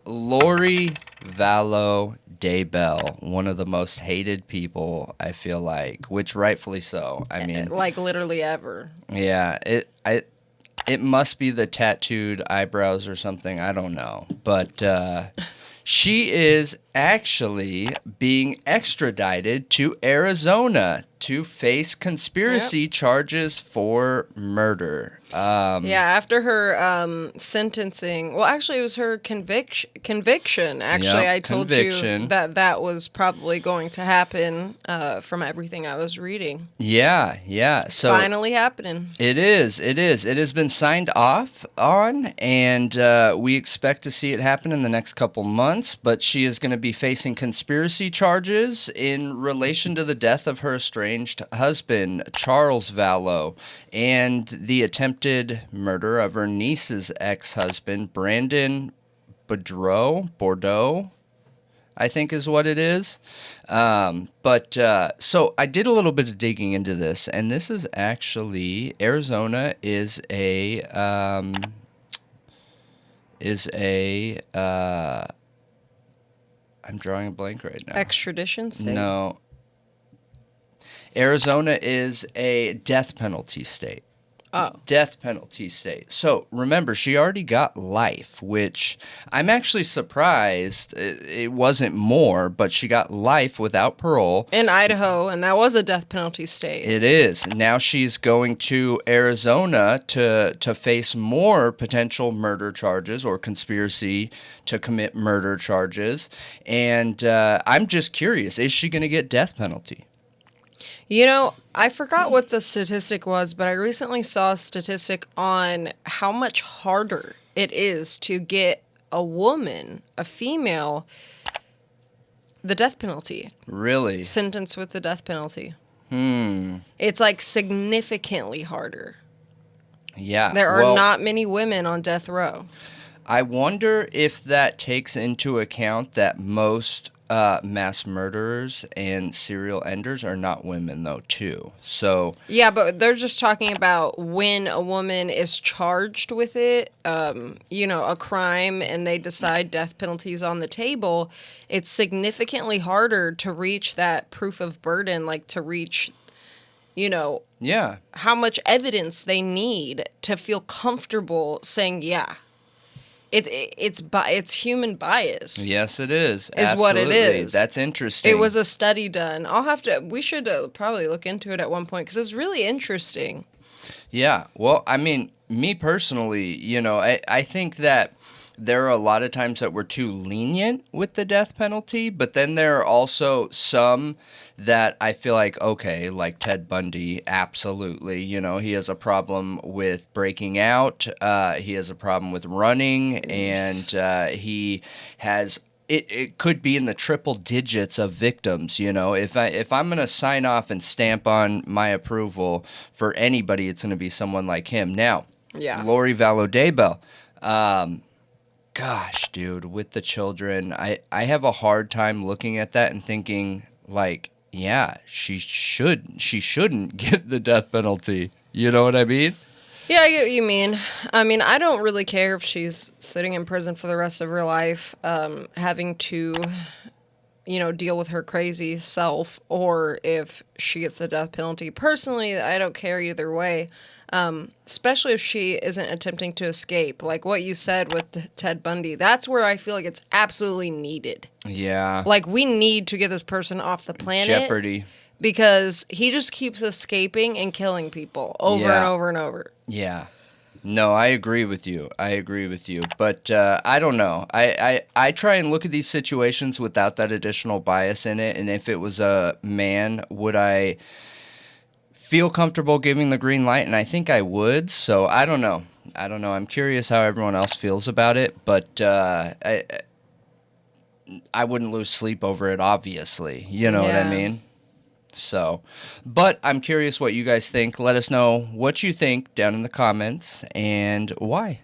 Lori Vallow Daybell, one of the most hated people, I feel like, which rightfully so. I mean, like literally ever. Yeah, it must be the tattooed eyebrows or something. I don't know, but she is actually being extradited to Arizona to face conspiracy charges for murder. After her sentencing. Well, actually, it was her conviction. Actually, Yep, I told you that was probably going to happen from everything I was reading. Yeah. So finally happening. It is. It has been signed off on, and we expect to see it happen in the next couple months. But she is going to be facing conspiracy charges in relation to the death of her estranged husband, Charles Vallow, and the attempted murder of her niece's ex-husband, Brandon Bordeaux, I think is what it is. So I did a little bit of digging into this, and this is actually, Arizona is a I'm drawing a blank right now. Extradition state? No. Arizona is a death penalty state. Oh. Death penalty state. So remember, she already got life, which I'm actually surprised it wasn't more, but she got life without parole. In Idaho, and that was a death penalty state. It is. Now she's going to Arizona to face more potential murder charges or conspiracy to commit murder charges. And I'm just curious, is she going to get death penalty? You know, I forgot what the statistic was, but I recently saw a statistic on how much harder it is to get a woman, a female, the death penalty. Really? Sentenced with the death penalty. It's like significantly harder. Yeah. There are not many women on death row. I wonder if that takes into account that most mass murderers and serial enders are not women, though, too. So yeah, but they're just talking about when a woman is charged with it, a crime, and they decide death penalties on the table. It's significantly harder to reach that proof of burden, like to reach, how much evidence they need to feel comfortable saying yeah. It's human bias. Yes, it is. Is what it is. That's interesting. It was a study done. We should probably look into it at one point because it's really interesting. Yeah. Well, I mean, me personally, I think that there are a lot of times that we're too lenient with the death penalty, but then there are also some that I feel like, okay, like Ted Bundy, absolutely. He has a problem with breaking out. He has a problem with running, and he has... It could be in the triple digits of victims, If I'm going to sign off and stamp on my approval for anybody, it's going to be someone like him. Now, Lori Vallow Daybell, gosh, dude, with the children, I have a hard time looking at that and thinking, like, yeah, she shouldn't get the death penalty. You know what I mean? Yeah, I get what you mean. I mean, I don't really care if she's sitting in prison for the rest of her life, having to, deal with her crazy self, or if she gets the death penalty. Personally, I don't care either way, especially if she isn't attempting to escape. Like what you said with Ted Bundy, that's where I feel like it's absolutely needed. Yeah. Like, we need to get this person off the planet. Jeopardy. Because he just keeps escaping and killing people over and over and over. Yeah. No, I agree with you. But I don't know. I try and look at these situations without that additional bias in it. And if it was a man, would I feel comfortable giving the green light? And I think I would. So I don't know. I'm curious how everyone else feels about it. But I wouldn't lose sleep over it, obviously. You know what I mean? So, but I'm curious what you guys think. Let us know what you think down in the comments and why.